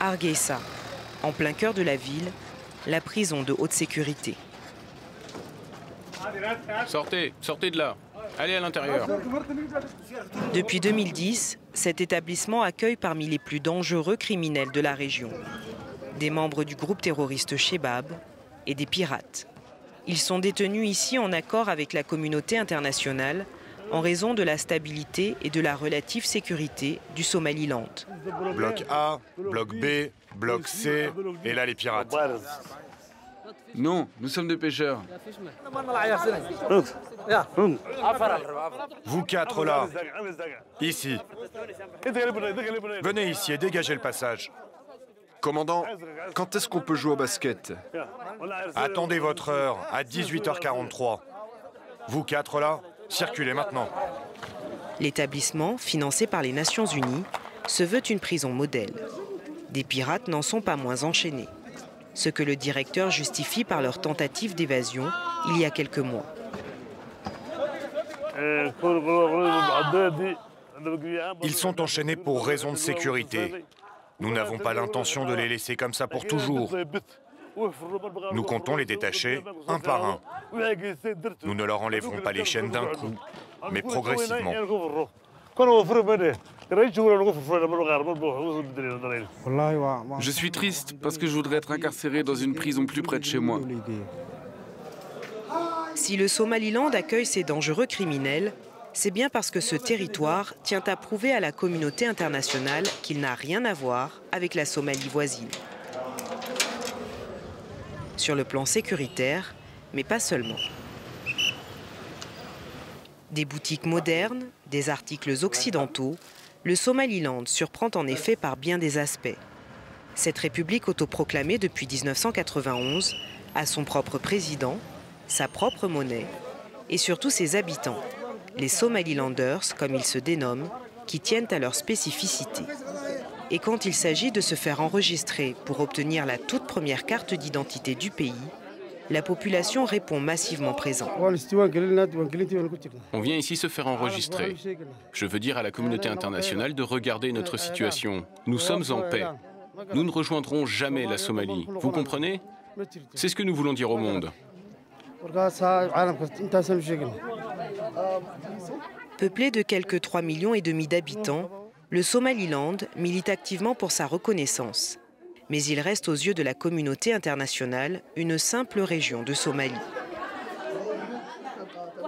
Hargeisa, en plein cœur de la ville, la prison de haute sécurité. Sortez, sortez de là. Allez à l'intérieur. Depuis 2010, cet établissement accueille parmi les plus dangereux criminels de la région. Des membres du groupe terroriste Shebab et des pirates. Ils sont détenus ici en accord avec la communauté internationale en raison de la stabilité et de la relative sécurité du Somaliland. Bloc A, bloc B, bloc C, et là les pirates. Non, nous sommes des pêcheurs. Vous quatre là, ici. Venez ici et dégagez le passage. Commandant, quand est-ce qu'on peut jouer au basket? Attendez votre heure, à 18h43. Vous quatre là, circulez maintenant. L'établissement, financé par les Nations Unies, se veut une prison modèle. Des pirates n'en sont pas moins enchaînés. Ce que le directeur justifie par leur tentative d'évasion il y a quelques mois. Ils sont enchaînés pour raison de sécurité. Nous n'avons pas l'intention de les laisser comme ça pour toujours. Nous comptons les détacher un par un. Nous ne leur enlèverons pas les chaînes d'un coup, mais progressivement. Je suis triste parce que je voudrais être incarcéré dans une prison plus près de chez moi. Si le Somaliland accueille ces dangereux criminels, c'est bien parce que ce territoire tient à prouver à la communauté internationale qu'il n'a rien à voir avec la Somalie voisine. Sur le plan sécuritaire, mais pas seulement. Des boutiques modernes, des articles occidentaux, le Somaliland surprend en effet par bien des aspects. Cette république autoproclamée depuis 1991 a son propre président, sa propre monnaie et surtout ses habitants, les Somalilanders comme ils se dénomment, qui tiennent à leur spécificité. Et quand il s'agit de se faire enregistrer pour obtenir la toute première carte d'identité du pays, la population répond massivement présent. On vient ici se faire enregistrer. Je veux dire à la communauté internationale de regarder notre situation. Nous sommes en paix. Nous ne rejoindrons jamais la Somalie. Vous comprenez? C'est ce que nous voulons dire au monde. Peuplé de quelques 3,5 millions d'habitants, le Somaliland milite activement pour sa reconnaissance. Mais il reste aux yeux de la communauté internationale une simple région de Somalie.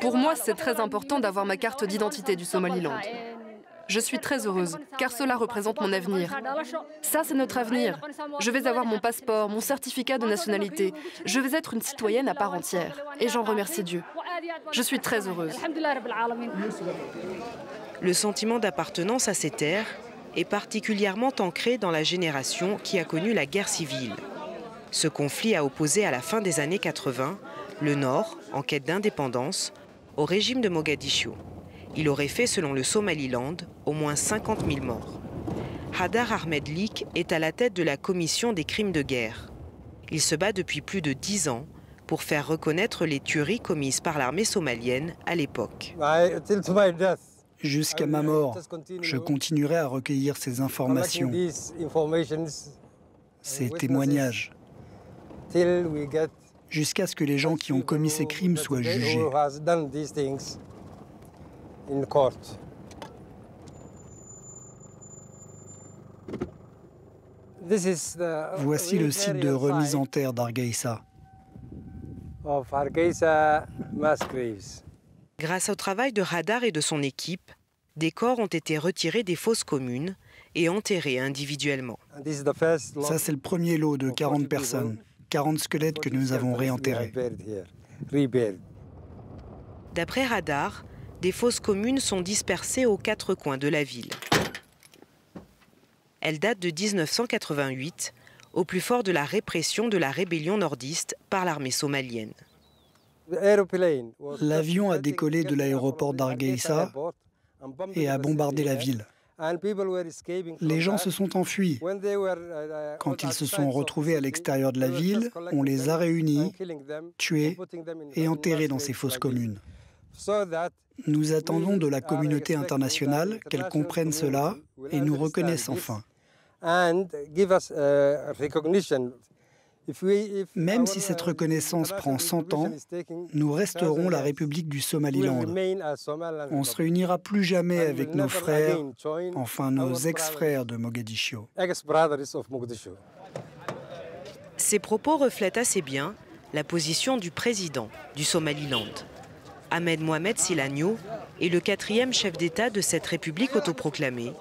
Pour moi, c'est très important d'avoir ma carte d'identité du Somaliland. Je suis très heureuse, car cela représente mon avenir. Ça, c'est notre avenir. Je vais avoir mon passeport, mon certificat de nationalité. Je vais être une citoyenne à part entière. Et j'en remercie Dieu. Je suis très heureuse. Le sentiment d'appartenance à ces terres est particulièrement ancré dans la génération qui a connu la guerre civile. Ce conflit a opposé à la fin des années 80 le Nord, en quête d'indépendance, au régime de Mogadiscio. Il aurait fait, selon le Somaliland, au moins 50 000 morts. Hadar Ahmed Lik est à la tête de la commission des crimes de guerre. Il se bat depuis plus de 10 ans pour faire reconnaître les tueries commises par l'armée somalienne à l'époque. Jusqu'à ma mort, je continuerai à recueillir ces informations, ces témoignages, jusqu'à ce que les gens qui ont commis ces crimes soient jugés. Voici le site de remise en terre d'Hargeisa. Grâce au travail de Hadar et de son équipe, des corps ont été retirés des fosses communes et enterrés individuellement. Ça, c'est le premier lot de 40 personnes, 40 squelettes que nous avons réenterrés. D'après Hadar, des fosses communes sont dispersées aux 4 coins de la ville. Elles datent de 1988, au plus fort de la répression de la rébellion nordiste par l'armée somalienne. L'avion a décollé de l'aéroport d'Hargeisa et a bombardé la ville. Les gens se sont enfuis. Quand ils se sont retrouvés à l'extérieur de la ville, on les a réunis, tués et enterrés dans ces fosses communes. Nous attendons de la communauté internationale qu'elle comprenne cela et nous reconnaisse enfin. Même si cette reconnaissance prend 100 ans, nous resterons la République du Somaliland. On ne se réunira plus jamais avec nos frères, enfin nos ex-frères de Mogadiscio. Ces propos reflètent assez bien la position du président du Somaliland. Ahmed Mohamed Silagno est le 4e chef d'État de cette république autoproclamée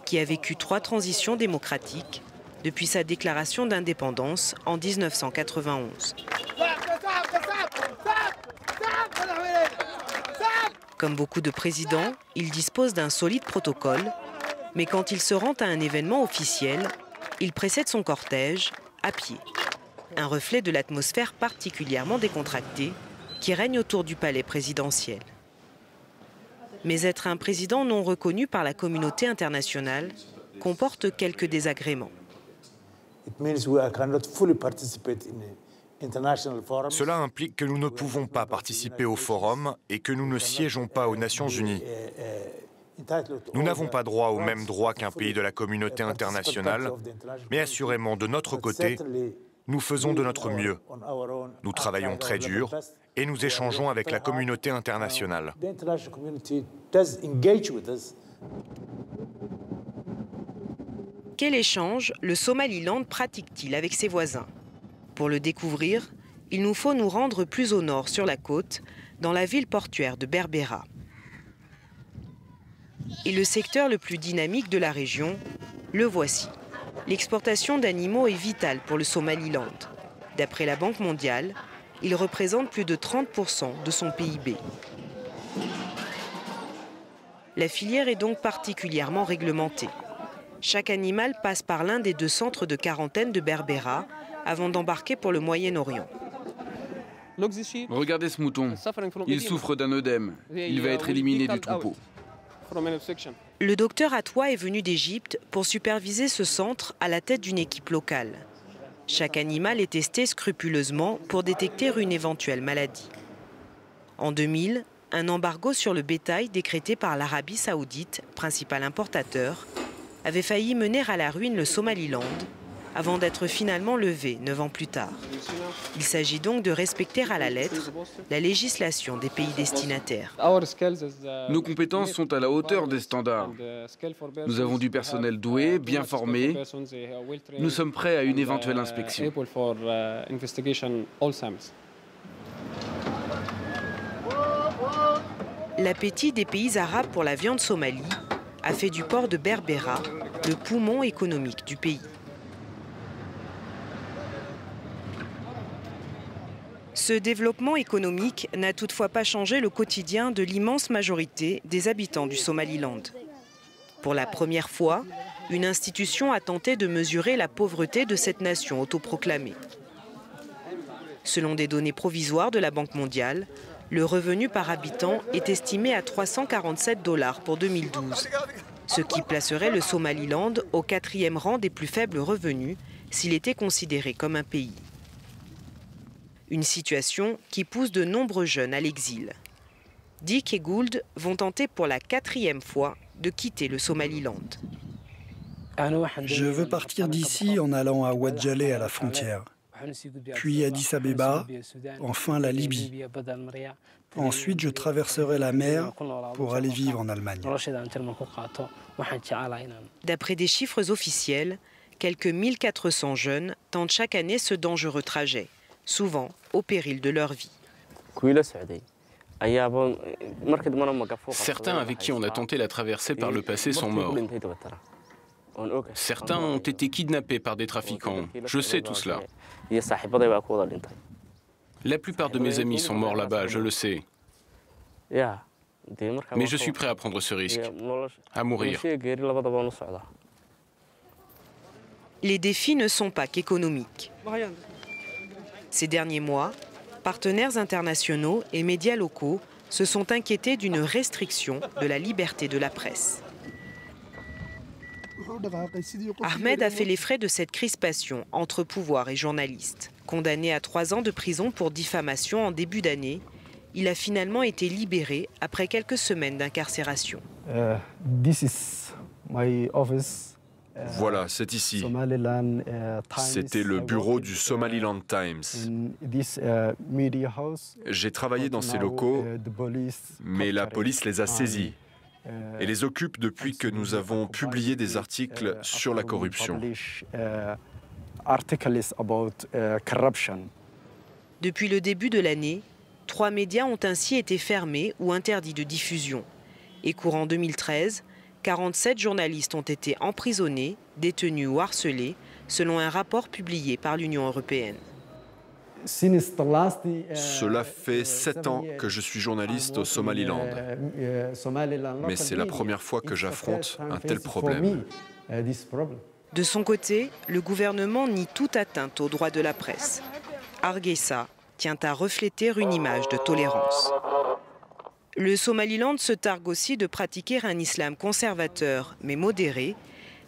qui a vécu 3 transitions démocratiques depuis sa déclaration d'indépendance en 1991. Comme beaucoup de présidents, il dispose d'un solide protocole, mais quand il se rend à un événement officiel, il précède son cortège à pied. Un reflet de l'atmosphère particulièrement décontractée qui règne autour du palais présidentiel. Mais être un président non reconnu par la communauté internationale comporte quelques désagréments. Cela implique que nous ne pouvons pas participer au forum et que nous ne siégeons pas aux Nations Unies. Nous n'avons pas droit aux mêmes droits qu'un pays de la communauté internationale, mais assurément, de notre côté, nous faisons de notre mieux. Nous travaillons très dur et nous échangeons avec la communauté internationale. Quel échange le Somaliland pratique-t-il avec ses voisins? Pour le découvrir, il nous faut nous rendre plus au nord sur la côte, dans la ville portuaire de Berbera. Et le secteur le plus dynamique de la région, le voici. L'exportation d'animaux est vitale pour le Somaliland. D'après la Banque mondiale, il représente plus de 30% de son PIB. La filière est donc particulièrement réglementée. Chaque animal passe par l'un des 2 centres de quarantaine de Berbera avant d'embarquer pour le Moyen-Orient. Regardez ce mouton. Il souffre d'un œdème. Il va être éliminé du troupeau. Le docteur Atwa est venu d'Égypte pour superviser ce centre à la tête d'une équipe locale. Chaque animal est testé scrupuleusement pour détecter une éventuelle maladie. En 2000, un embargo sur le bétail décrété par l'Arabie saoudite, principal importateur, avait failli mener à la ruine le Somaliland avant d'être finalement levé 9 ans plus tard. Il s'agit donc de respecter à la lettre la législation des pays destinataires. Nos compétences sont à la hauteur des standards. Nous avons du personnel doué, bien formé. Nous sommes prêts à une éventuelle inspection. L'appétit des pays arabes pour la viande somalie a fait du port de Berbera le poumon économique du pays. Ce développement économique n'a toutefois pas changé le quotidien de l'immense majorité des habitants du Somaliland. Pour la première fois, une institution a tenté de mesurer la pauvreté de cette nation autoproclamée. Selon des données provisoires de la Banque mondiale, le revenu par habitant est estimé à $347 pour 2012, ce qui placerait le Somaliland au 4e rang des plus faibles revenus s'il était considéré comme un pays. Une situation qui pousse de nombreux jeunes à l'exil. Dick et Gould vont tenter pour la 4e fois de quitter le Somaliland. Je veux partir d'ici en allant à Ouadjalé à la frontière, puis Addis Abeba, enfin la Libye. Ensuite, je traverserai la mer pour aller vivre en Allemagne. D'après des chiffres officiels, quelques 1400 jeunes tentent chaque année ce dangereux trajet, souvent au péril de leur vie. Certains avec qui on a tenté la traversée par le passé sont morts. Certains ont été kidnappés par des trafiquants. Je sais tout cela. La plupart de mes amis sont morts là-bas, je le sais. Mais je suis prêt à prendre ce risque, à mourir. Les défis ne sont pas qu'économiques. Ces derniers mois, partenaires internationaux et médias locaux se sont inquiétés d'une restriction de la liberté de la presse. Ahmed a fait les frais de cette crispation entre pouvoir et journalistes. Condamné à 3 ans de prison pour diffamation en début d'année, il a finalement été libéré après quelques semaines d'incarcération. Voilà, c'est ici. C'était le bureau du Somaliland Times. J'ai travaillé dans ces locaux, mais la police les a saisis et les occupe depuis que nous avons publié des articles sur la corruption. Depuis le début de l'année, 3 médias ont ainsi été fermés ou interdits de diffusion. Et courant 2013, 47 journalistes ont été emprisonnés, détenus ou harcelés, selon un rapport publié par l'Union européenne. Cela fait 7 ans que je suis journaliste au Somaliland. Mais c'est la première fois que j'affronte un tel problème. De son côté, le gouvernement nie toute atteinte aux droits de la presse. Hargeisa tient à refléter une image de tolérance. Le Somaliland se targue aussi de pratiquer un islam conservateur mais modéré,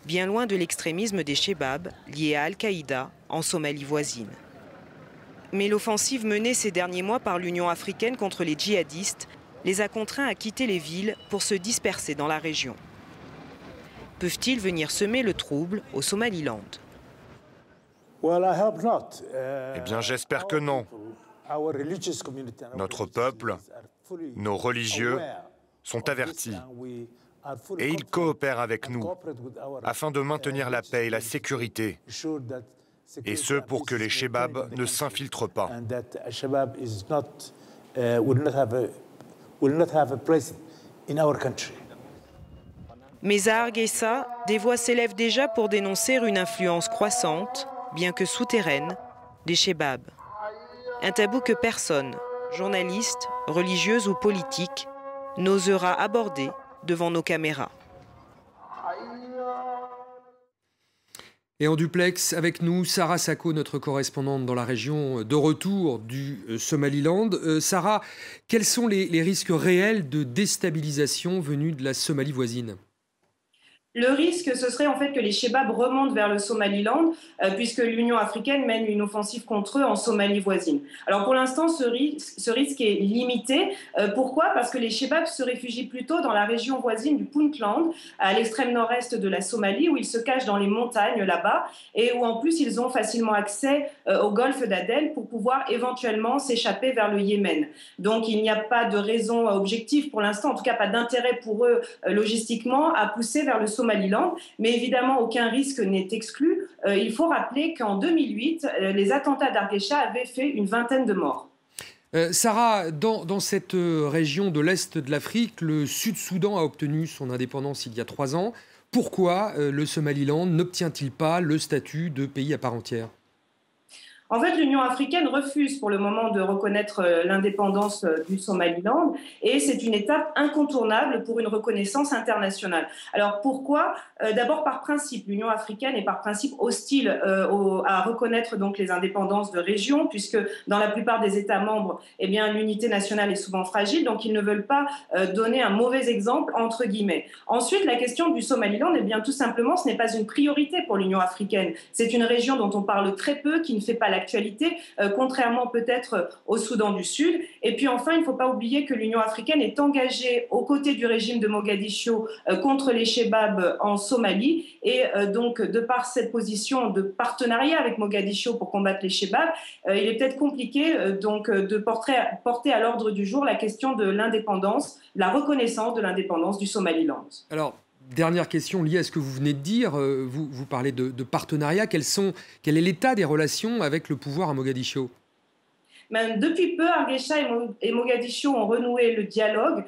bien loin de l'extrémisme des Chebab liés à Al-Qaïda en Somalie voisine. Mais l'offensive menée ces derniers mois par l'Union africaine contre les djihadistes les a contraints à quitter les villes pour se disperser dans la région. Peuvent-ils venir semer le trouble au Somaliland? Eh bien, j'espère que non. Notre peuple, nos religieux, sont avertis et ils coopèrent avec nous afin de maintenir la paix et la sécurité, et ce pour que les Chebab ne s'infiltrent pas. Mais à Hargeisa, des voix s'élèvent déjà pour dénoncer une influence croissante, bien que souterraine, des Chebab. Un tabou que personne, journaliste, religieuse ou politique, n'osera aborder devant nos caméras. Et en duplex avec nous, Sarah Sako, notre correspondante dans la région de retour du Somaliland. Sarah, quels sont les risques réels de déstabilisation venus de la Somalie voisine ? Le risque, ce serait en fait que les Chebab remontent vers le Somaliland, puisque l'Union africaine mène une offensive contre eux en Somalie voisine. Alors pour l'instant, ce risque est limité. Pourquoi ? Parce que les Chebab se réfugient plutôt dans la région voisine du Puntland, à l'extrême nord-est de la Somalie, où ils se cachent dans les montagnes là-bas, et où en plus ils ont facilement accès au golfe d'Aden pour pouvoir éventuellement s'échapper vers le Yémen. Donc il n'y a pas de raison objective pour l'instant, en tout cas pas d'intérêt pour eux logistiquement, à pousser vers le Somaliland, mais évidemment aucun risque n'est exclu. Il faut rappeler qu'en 2008, les attentats d'Hargeisa avaient fait une vingtaine de morts. Sarah, dans cette région de l'Est de l'Afrique, le Sud-Soudan a obtenu son indépendance il y a 3 ans. Pourquoi le Somaliland n'obtient-il pas le statut de pays à part entière ? En fait, l'Union africaine refuse pour le moment de reconnaître l'indépendance du Somaliland et c'est une étape incontournable pour une reconnaissance internationale. Alors pourquoi ? D'abord par principe, l'Union africaine est par principe hostile à reconnaître donc les indépendances de régions, puisque dans la plupart des États membres, eh bien, l'unité nationale est souvent fragile, donc ils ne veulent pas donner un mauvais exemple, entre guillemets. Ensuite, la question du Somaliland, eh bien, tout simplement, ce n'est pas une priorité pour l'Union africaine. C'est une région dont on parle très peu, qui ne fait pas l'actualité, contrairement peut-être au Soudan du Sud. Et puis enfin, il ne faut pas oublier que l'Union africaine est engagée aux côtés du régime de Mogadiscio contre les Chebab en Somalie. Et donc, de par cette position de partenariat avec Mogadiscio pour combattre les Chebab, il est peut-être compliqué donc, de porter à l'ordre du jour la question de l'indépendance, la reconnaissance de l'indépendance du Somaliland. Alors, dernière question liée à ce que vous venez de dire. Vous parlez de partenariat. Quel est l'état des relations avec le pouvoir à Mogadiscio ? Depuis peu, Hargeisa et Mogadiscio ont renoué le dialogue.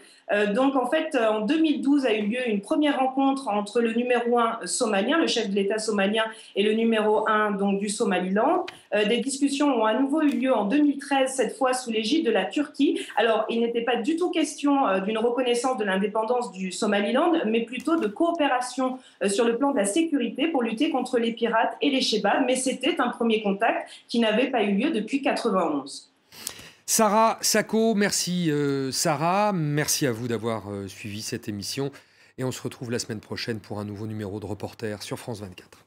Donc, en fait, en 2012 a eu lieu une première rencontre entre le numéro 1 somalien, le chef de l'État somalien, et le numéro 1 donc, du Somaliland. Des discussions ont à nouveau eu lieu en 2013, cette fois sous l'égide de la Turquie. Alors, il n'était pas du tout question d'une reconnaissance de l'indépendance du Somaliland, mais plutôt de coopération sur le plan de la sécurité pour lutter contre les pirates et les Chebab. Mais c'était un premier contact qui n'avait pas eu lieu depuis 1991. Sarah Sako, merci Sarah, merci à vous d'avoir suivi cette émission et on se retrouve la semaine prochaine pour un nouveau numéro de Reporter sur France 24.